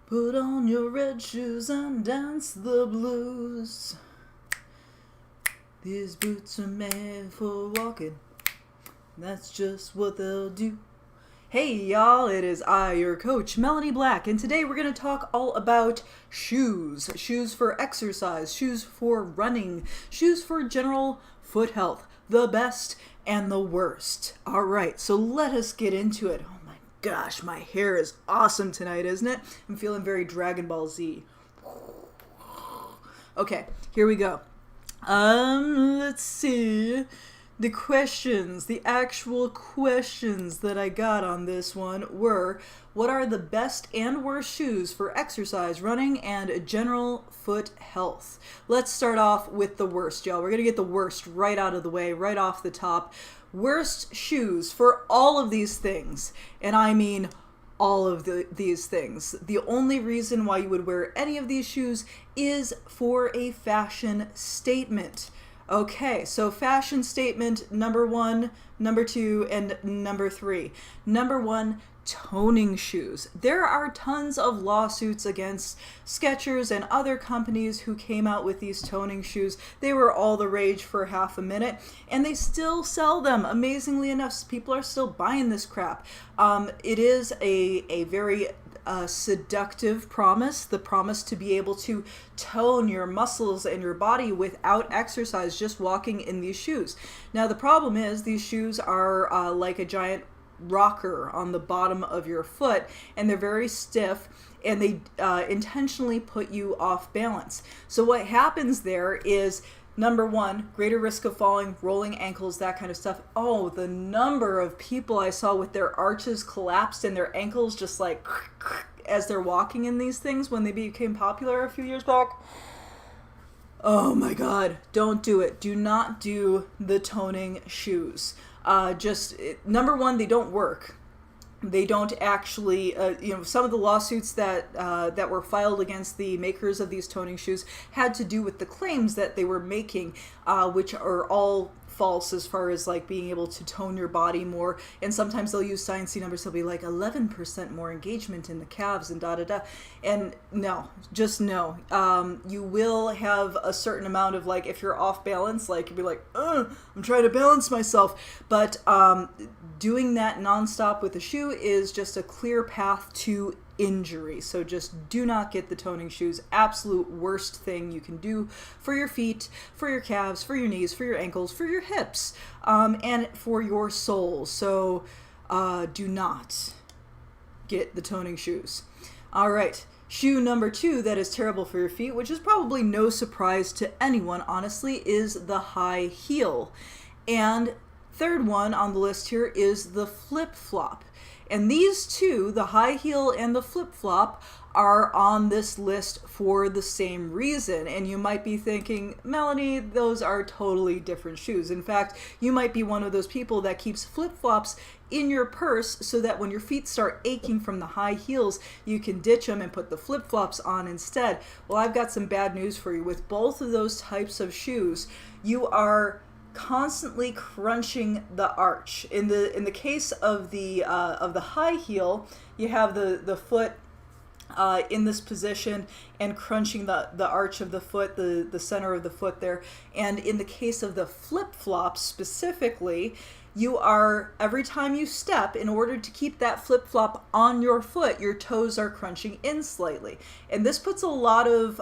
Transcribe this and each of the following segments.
Put on your red shoes and dance the blues. These boots are made for walking. That's just what they'll do. Hey y'all, it is I, your coach, Melanie Black, and today we're going to talk all about shoes. Shoes for exercise, shoes for running, shoes for general foot health, the best and the worst. Alright, so let us get into it. Oh my gosh, my hair is awesome tonight, isn't it? I'm feeling very Dragon Ball Z. Okay, here we go. Let's see. The questions, the actual questions that I got on this one were, what are the best and worst shoes for exercise, running, and general foot health? Let's start off with the worst, y'all. We're going to get the worst right out of the way, right off the top. Worst shoes for all of these things, and I mean all of these things. The only reason why you would wear any of these shoes is for a fashion statement. Okay, so fashion statement number 1, number 2, and number 3. Number 1, toning shoes. There are tons of lawsuits against Skechers and other companies who came out with these toning shoes. They were all the rage for half a minute, and they still sell them. Amazingly enough, people are still buying this crap. It is a very seductive promise, the promise to be able to tone your muscles and your body without exercise, just walking in these shoes. Now the problem is these shoes are like a giant rocker on the bottom of your foot, and they're very stiff, and they intentionally put you off balance. So what happens there is, number 1, greater risk of falling, rolling ankles, that kind of stuff. Oh, the number of people I saw with their arches collapsed and their ankles just like as they're walking in these things when they became popular a few years back. Oh my God, don't do it. Do not do the toning shoes. Number 1, they don't work. They don't actually, some of the lawsuits that were filed against the makers of these toning shoes had to do with the claims that they were making, which are all false as far as like being able to tone your body more. And sometimes they'll use sciencey numbers. They'll be like 11% more engagement in the calves and da-da-da. And no, just no. You will have a certain amount of, like, if you're off balance, like you'll be like, I'm trying to balance myself. But doing that nonstop with a shoe is just a clear path to injury. So just do not get the toning shoes. Absolute worst thing you can do for your feet, for your calves, for your knees, for your ankles, for your hips, and for your soles. So do not get the toning shoes. All right. Shoe number 2 that is terrible for your feet, which is probably no surprise to anyone, honestly, is the high heel. And third one on the list here is the flip-flop. And these two, the high heel and the flip-flop, are on this list for the same reason. And you might be thinking, Melanie, those are totally different shoes. In fact, you might be one of those people that keeps flip-flops in your purse so that when your feet start aching from the high heels, you can ditch them and put the flip-flops on instead. Well, I've got some bad news for you. With both of those types of shoes, you are constantly crunching the arch. In the case of the high heel, you have the foot in this position and crunching the arch of the foot, the center of the foot there. And in the case of the flip-flops specifically, you are, every time you step, in order to keep that flip-flop on your foot, your toes are crunching in slightly. And this puts a lot of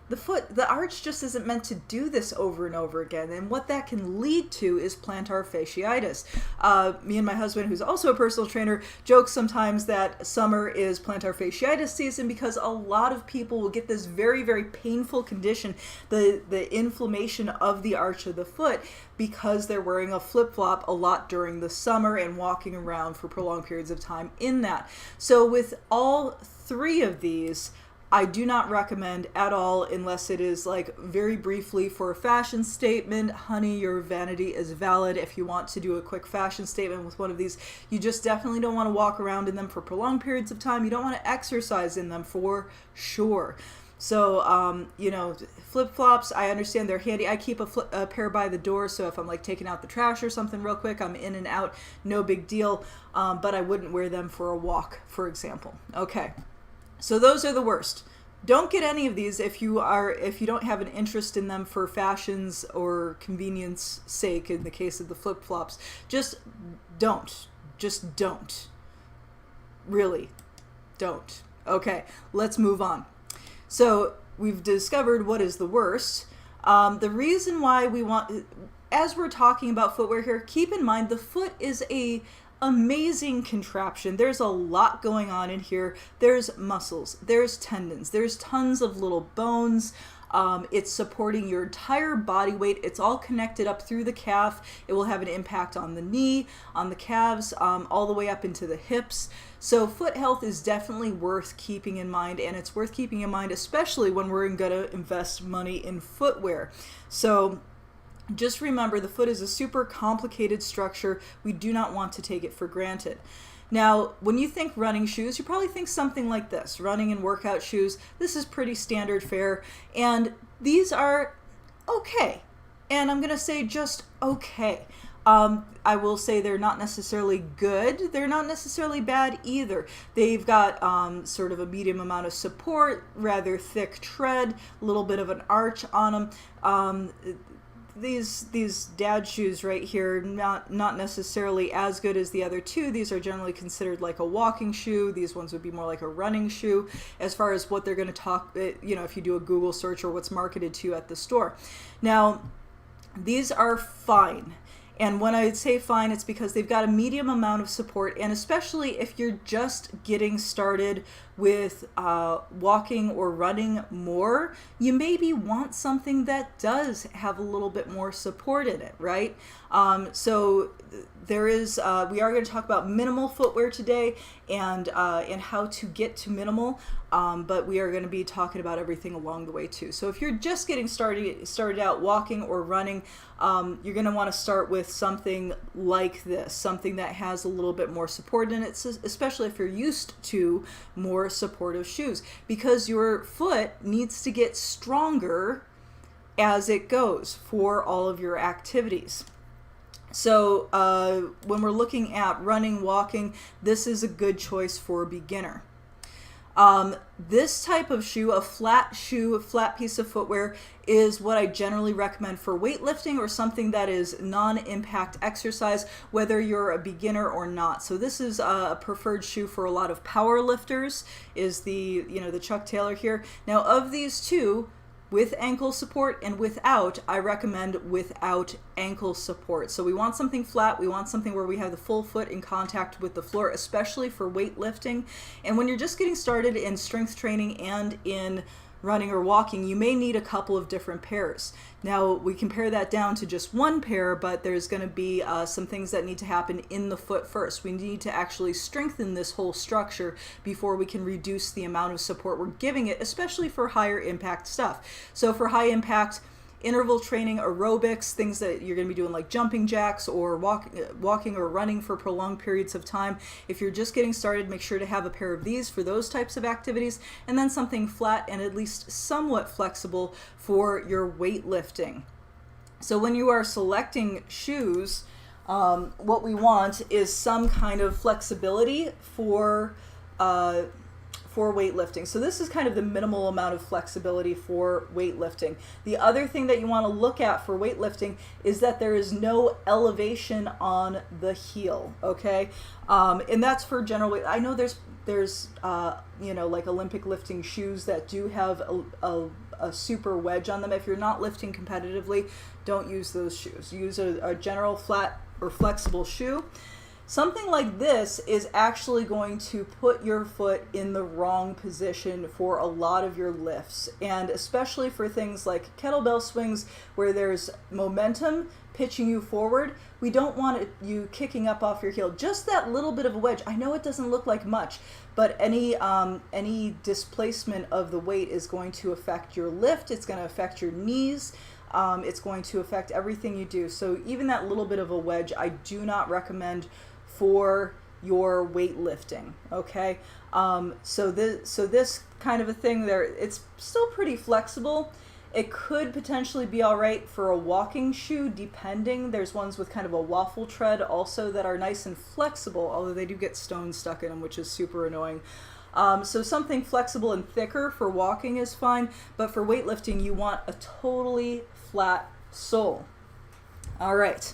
the arch just isn't meant to do this over and over again, and what that can lead to is plantar fasciitis. Me and my husband, who's also a personal trainer, joke sometimes that summer is plantar fasciitis season because a lot of people will get this very, very painful condition, the inflammation of the arch of the foot, because they're wearing a flip-flop a lot during the summer and walking around for prolonged periods of time in that. So with all 3 of these, I do not recommend at all unless it is like very briefly for a fashion statement. Honey, your vanity is valid. If you want to do a quick fashion statement with one of these, you just definitely don't want to walk around in them for prolonged periods of time. You don't want to exercise in them for sure. So, flip-flops, I understand they're handy. I keep a pair by the door, so if I'm like taking out the trash or something real quick, I'm in and out, no big deal. But I wouldn't wear them for a walk, for example. Okay. So those are the worst. Don't get any of these if you don't have an interest in them for fashion's or convenience sake. In the case of the flip-flops, just don't. Just don't. Really, don't. Okay, let's move on. So we've discovered what is the worst. The reason why we want, as we're talking about footwear here, keep in mind the foot is a amazing contraption. There's a lot going on in here. There's muscles, there's tendons, there's tons of little bones. It's supporting your entire body weight. It's all connected up through the calf. It will have an impact on the knee, on the calves, all the way up into the hips. So foot health is definitely worth keeping in mind, and it's worth keeping in mind especially when we're going to invest money in footwear. So just remember, the foot is a super complicated structure. We do not want to take it for granted. Now, when you think running shoes, you probably think something like this, running and workout shoes. This is pretty standard fare, and these are okay. And I'm going to say just okay. I will say they're not necessarily good. They're not necessarily bad either. They've got sort of a medium amount of support, rather thick tread, a little bit of an arch on them. These dad shoes right here, not necessarily as good as the other two. These are generally considered like a walking shoe. These ones would be more like a running shoe as far as what they're going to talk, if you do a Google search or what's marketed to you at the store. Now, these are fine. And when I say fine, it's because they've got a medium amount of support, and especially if you're just getting started with walking or running more, you maybe want something that does have a little bit more support in it, right? So there is, we are going to talk about minimal footwear today and how to get to minimal, but we are going to be talking about everything along the way too. So if you're just getting started out walking or running, you're going to want to start with something like this, something that has a little bit more support in it, especially if you're used to more supportive shoes, because your foot needs to get stronger as it goes for all of your activities. So when we're looking at running, walking, this is a good choice for a beginner. This type of shoe, a flat piece of footwear, is what I generally recommend for weightlifting or something that is non-impact exercise, whether you're a beginner or not. So this is a preferred shoe for a lot of power lifters, is the Chuck Taylor here. Now, of these two, with ankle support and without, I recommend without ankle support. So we want something flat. We want something where we have the full foot in contact with the floor, especially for weightlifting. And when you're just getting started in strength training and in running or walking, you may need a couple of different pairs. Now, we can pare that down to just one pair, but there's going to be some things that need to happen in the foot first. We need to actually strengthen this whole structure before we can reduce the amount of support we're giving it, especially for higher impact stuff. So for high impact interval training, aerobics, things that you're going to be doing like jumping jacks or walking or running for prolonged periods of time. If you're just getting started, make sure to have a pair of these for those types of activities, and then something flat and at least somewhat flexible for your weightlifting. So when you are selecting shoes, what we is some kind of flexibility for weightlifting. So this is kind of the minimal amount of flexibility for weightlifting. The other thing that you want to look at for weightlifting is that there is no elevation on the heel, okay? And that's for general weight. I know there's like Olympic lifting shoes that do have a super wedge on them. If you're not lifting competitively, don't use those shoes. Use a general flat or flexible shoe. Something like this is actually going to put your foot in the wrong position for a lot of your lifts, and especially for things like kettlebell swings where there's momentum pitching you forward. We don't want you kicking up off your heel. Just that little bit of a wedge. I know it doesn't look like much, but any displacement of the weight is going to affect your lift. It's going to affect your knees. It's going to affect everything you do. So even that little bit of a wedge, I do not recommend for your weightlifting, okay? So this kind of a thing there, it's still pretty flexible. It could potentially be all right for a walking shoe, depending. There's ones with kind of a waffle tread also that are nice and flexible, although they do get stones stuck in them, which is super annoying. So something flexible and thicker for walking is fine, but for weightlifting, you want a totally flat sole. All right.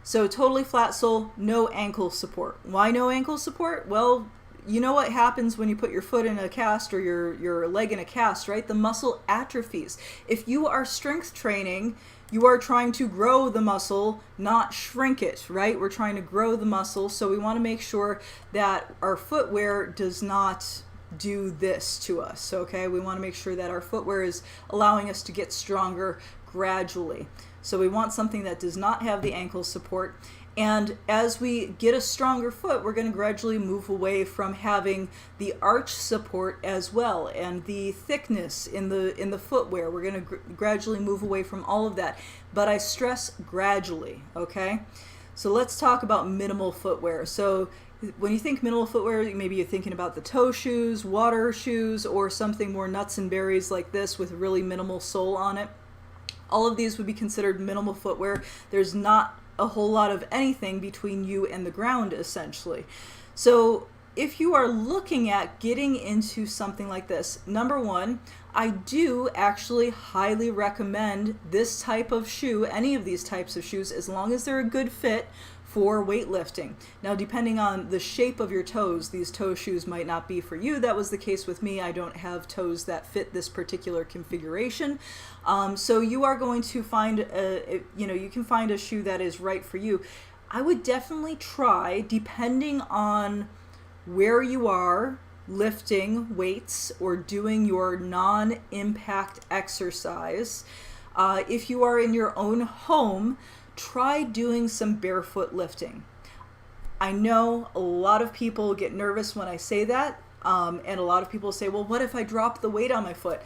So totally flat sole, no ankle support. Why no ankle support? Well, you know what happens when you put your foot in a cast or your leg in a cast, right? The muscle atrophies. If you are strength training, you are trying to grow the muscle, not shrink it, right? We're trying to grow the muscle, so we want to make sure that our footwear does not do this to us, okay? We want to make sure that our footwear is allowing us to get stronger gradually. So we want something that does not have the ankle support. And as we get a stronger foot, we're going to gradually move away from having the arch support as well, and the thickness in the footwear. We're going to gradually move away from all of that. But I stress gradually, okay? So let's talk about minimal footwear. So when you think minimal footwear, maybe you're thinking about the toe shoes, water shoes, or something more nuts and berries like this with really minimal sole on it. All of these would be considered minimal footwear. There's not a whole lot of anything between you and the ground, essentially. So if you are looking at getting into something like this, number one, I do actually highly recommend this type of shoe, any of these types of shoes, as long as they're a good fit for weightlifting. Now, depending on the shape of your toes, these toe shoes might not be for you. That was the case with me. I don't have toes that fit this particular configuration. So you are going to find you can find a shoe that is right for you. I would definitely try, depending on where you are lifting weights or doing your non-impact exercise. If you are in your own home, try doing some barefoot lifting. I know a lot of people get nervous when I say that, and a lot of people say, well, what if I drop the weight on my foot?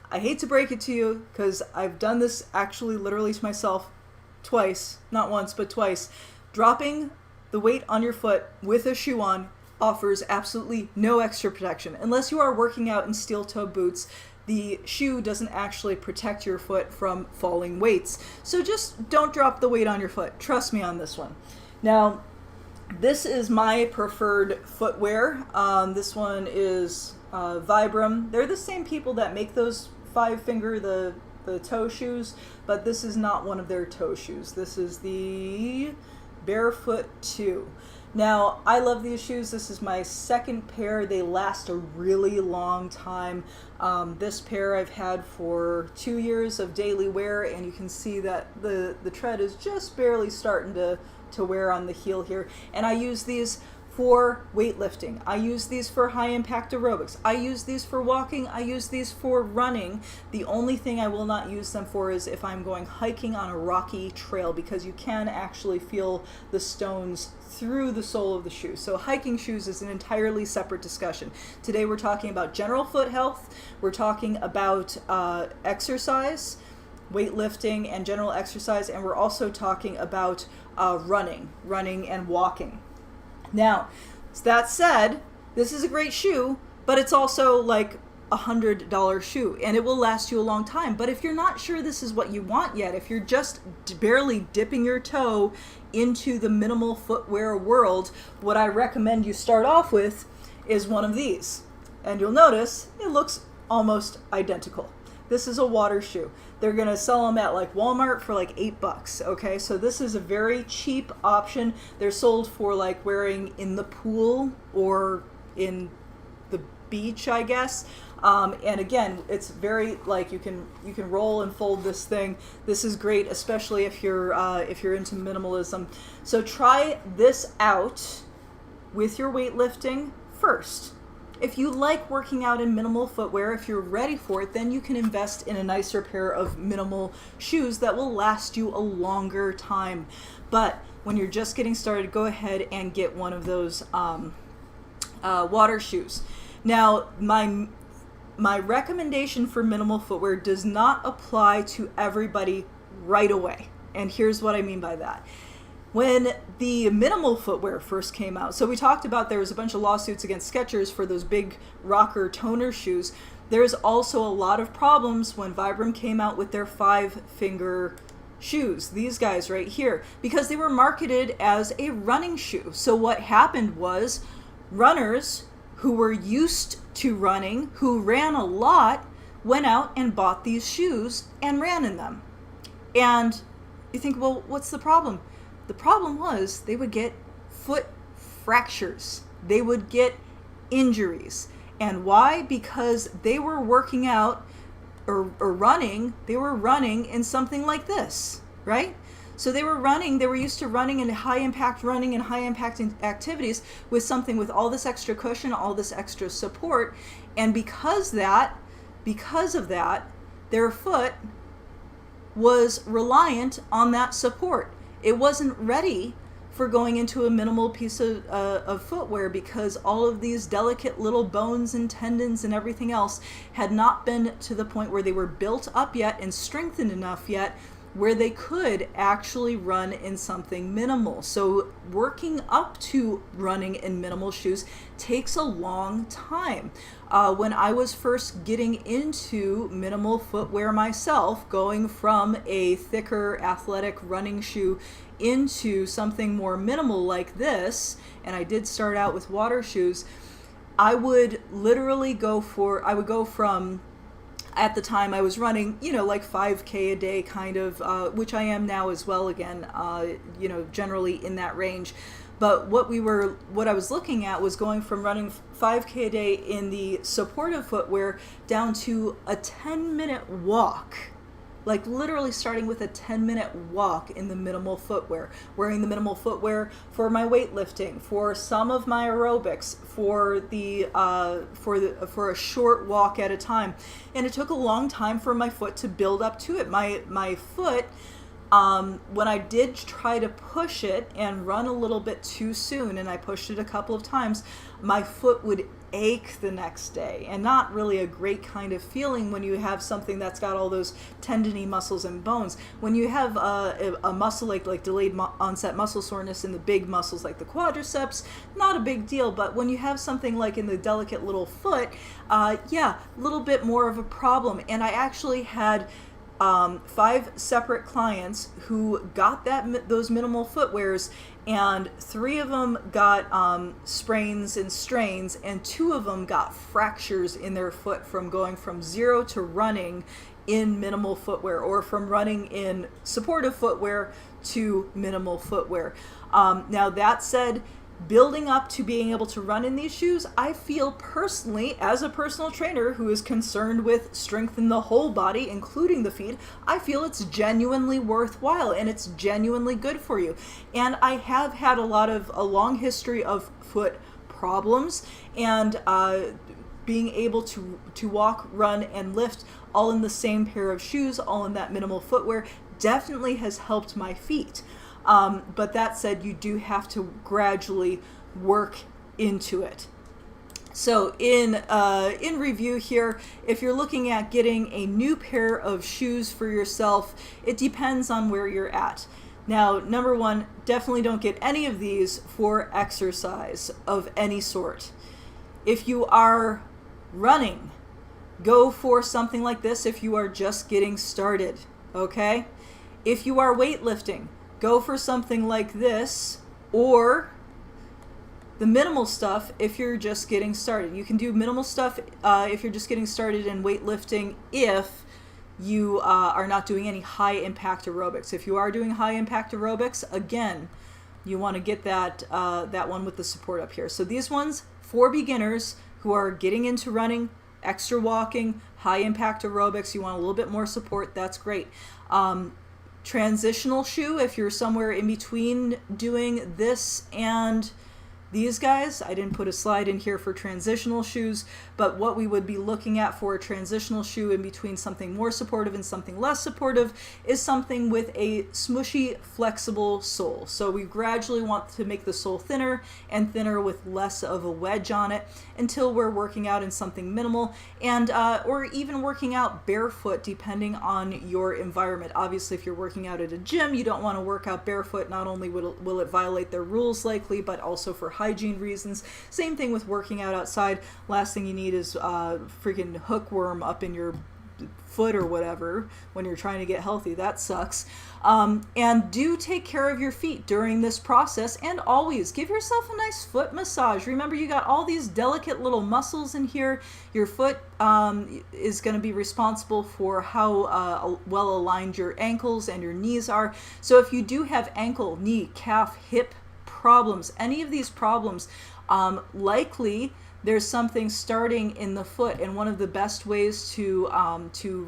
I hate to break it to you, because I've done this actually literally to myself twice, not once, but twice. Dropping the weight on your foot with a shoe on offers absolutely no extra protection. Unless you are working out in steel-toe boots, the shoe doesn't actually protect your foot from falling weights. So just don't drop the weight on your foot. Trust me on this one. Now, this is my preferred footwear. This one is Vibram. They're the same people that make those 5-finger, the toe shoes, but this is not one of their toe shoes. This is the Barefoot 2. Now, I love these shoes. This is my second pair. They last a really long time. This pair I've had for 2 years of daily wear, and you can see that the tread is just barely starting to wear on the heel here. And I use these for weightlifting. I use these for high impact aerobics. I use these for walking. I use these for running. The only thing I will not use them for is if I'm going hiking on a rocky trail, because you can actually feel the stones through the sole of the shoe. So hiking shoes is an entirely separate discussion. Today we're talking about general foot health. We're talking about exercise, weightlifting and general exercise, and we're also talking about running and walking. Now, that said, this is a great shoe, but it's also like $100 shoe, and it will last you a long time. But if you're not sure this is what you want yet, if you're just barely dipping your toe into the minimal footwear world, what I recommend you start off with is one of these. And you'll notice it looks almost identical. This is a water shoe. They're going to sell them at like Walmart for like $8. Okay, so this is a very cheap option. They're sold for like wearing in the pool or in the beach, I guess. And again, it's very like you can roll and fold this thing. This is great, especially if you're into minimalism. So try this out with your weightlifting first. If you like working out in minimal footwear, if you're ready for it, then you can invest in a nicer pair of minimal shoes that will last you a longer time. But when you're just getting started, go ahead and get one of those water shoes. Now, my recommendation for minimal footwear does not apply to everybody right away. And here's what I mean by that. When the minimal footwear first came out, so we talked about there was a bunch of lawsuits against Skechers for those big rocker toner shoes. There's also a lot of problems when Vibram came out with their 5-finger shoes, these guys right here, because they were marketed as a running shoe. So what happened was runners who were used to running, who ran a lot, went out and bought these shoes and ran in them. And you think, well, what's the problem? The problem was they would get foot fractures. They would get injuries. And why? Because they were working out or running, they were running in something like this, right? So they were used to running in high impact running and high impact activities with something with all this extra cushion, all this extra support. And because of that, their foot was reliant on that support. It wasn't ready for going into a minimal piece of footwear because all of these delicate little bones and tendons and everything else had not been to the point where they were built up yet and strengthened enough yet where they could actually run in something minimal. So working up to running in minimal shoes takes a long time. When I was first getting into minimal footwear myself, going from a thicker athletic running shoe into something more minimal like this, and I did start out with water shoes, I would literally go from, at the time I was running, like 5K a day kind of, which I am now as well again, generally in that range. But what I was looking at was going from running 5K a day in the supportive footwear down to a 10-minute walk. Like literally starting with a 10-minute walk in the minimal footwear, wearing the minimal footwear for my weightlifting, for some of my aerobics, for a short walk at a time. And it took a long time for my foot to build up to it. My foot, when I did try to push it and run a little bit too soon, and I pushed it a couple of times, my foot would ache the next day, and not really a great kind of feeling when you have something that's got all those tendony muscles and bones. When you have a muscle like delayed onset muscle soreness in the big muscles like the quadriceps, not a big deal, but when you have something like in the delicate little foot, a little bit more of a problem. And I actually had 5 separate clients who got those minimal footwears, and 3 of them got sprains and strains, and 2 of them got fractures in their foot from going from 0 to running in minimal footwear, or from running in supportive footwear to minimal footwear. Now that said, building up to being able to run in these shoes, I feel personally, as a personal trainer who is concerned with strength in the whole body, including the feet, I feel it's genuinely worthwhile and it's genuinely good for you. And I have had a long history of foot problems, and being able to walk, run, and lift all in the same pair of shoes, all in that minimal footwear, definitely has helped my feet. But that said, you do have to gradually work into it. So in review here, if you're looking at getting a new pair of shoes for yourself, it depends on where you're at. Now, number one, definitely don't get any of these for exercise of any sort. If you are running, go for something like this if you are just getting started, okay? If you are weightlifting, go for something like this, or the minimal stuff if you're just getting started. You can do minimal stuff if you're just getting started in weightlifting if you are not doing any high impact aerobics. If you are doing high impact aerobics, again, you want to get that one with the support up here. So these ones for beginners who are getting into running, extra walking, high impact aerobics, you want a little bit more support, that's great. Transitional shoe, if you're somewhere in between doing this and these guys. I didn't put a slide in here for transitional shoes, but what we would be looking at for a transitional shoe in between something more supportive and something less supportive is something with a smushy, flexible sole. So we gradually want to make the sole thinner and thinner with less of a wedge on it until we're working out in something minimal, and or even working out barefoot depending on your environment. Obviously, if you're working out at a gym, you don't want to work out barefoot. Not only will it violate their rules likely, but also for hygiene reasons. Same thing with working out outside. Last thing you need is freaking hookworm up in your foot or whatever when you're trying to get healthy. That sucks. And do take care of your feet during this process, and always give yourself a nice foot massage. Remember, you got all these delicate little muscles in here. Your foot is going to be responsible for how well aligned your ankles and your knees are. So if you do have ankle, knee, calf, hip problems, any of these problems, likely there's something starting in the foot, and one of the best ways to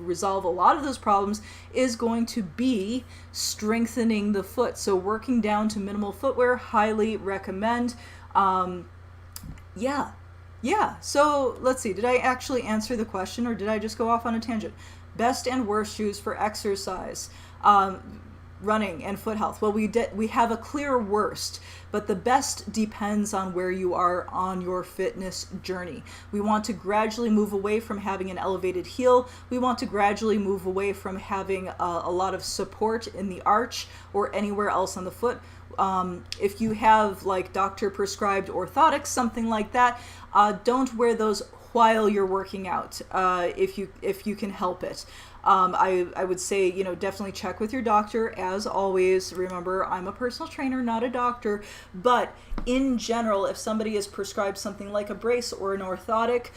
resolve a lot of those problems is going to be strengthening the foot. So working down to minimal footwear, highly recommend. Yeah. So let's see. Did I actually answer the question, or did I just go off on a tangent? Best and worst shoes for exercise. Running and foot health. Well, we have a clear worst, but the best depends on where you are on your fitness journey. We want to gradually move away from having an elevated heel. We want to gradually move away from having a lot of support in the arch or anywhere else on the foot. If you have like doctor prescribed orthotics, something like that, don't wear those while you're working out, if you can help it. I would say, definitely check with your doctor. As always, remember, I'm a personal trainer, not a doctor. But in general, if somebody is prescribed something like a brace or an orthotic,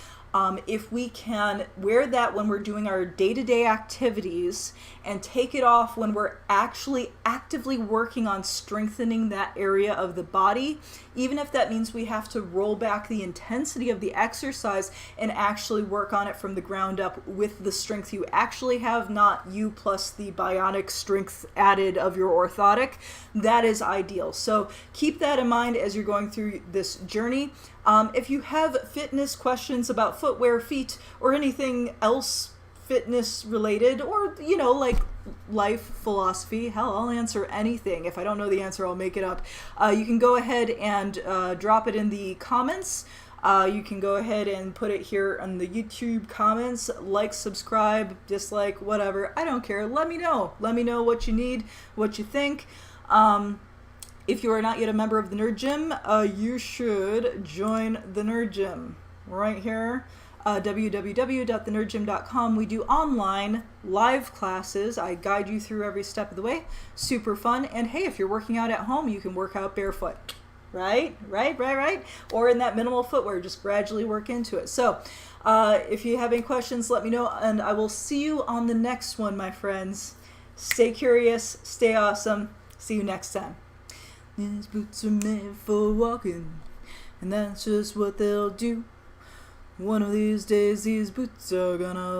if we can wear that when we're doing our day-to-day activities and take it off when we're actually actively working on strengthening that area of the body, even if that means we have to roll back the intensity of the exercise and actually work on it from the ground up with the strength you actually have, not you plus the bionic strength added of your orthotic, that is ideal. So keep that in mind as you're going through this journey. If you have fitness questions about footwear, feet, or anything else fitness related, or, like life philosophy, hell, I'll answer anything. If I don't know the answer, I'll make it up. You can go ahead and drop it in the comments. You can go ahead and put it here in the YouTube comments. Like, subscribe, dislike, whatever. I don't care. Let me know. Let me know what you need, what you think. If you are not yet a member of the Nerd Gym, you should join the Nerd Gym right here. www.thenerdgym.com. We do online live classes. I guide you through every step of the way. Super fun. And hey, if you're working out at home, you can work out barefoot. Right? Or in that minimal footwear, just gradually work into it. So if you have any questions, let me know, and I will see you on the next one, my friends. Stay curious, stay awesome. See you next time. These boots are made for walking, and that's just what they'll do. One of these days, these boots are gonna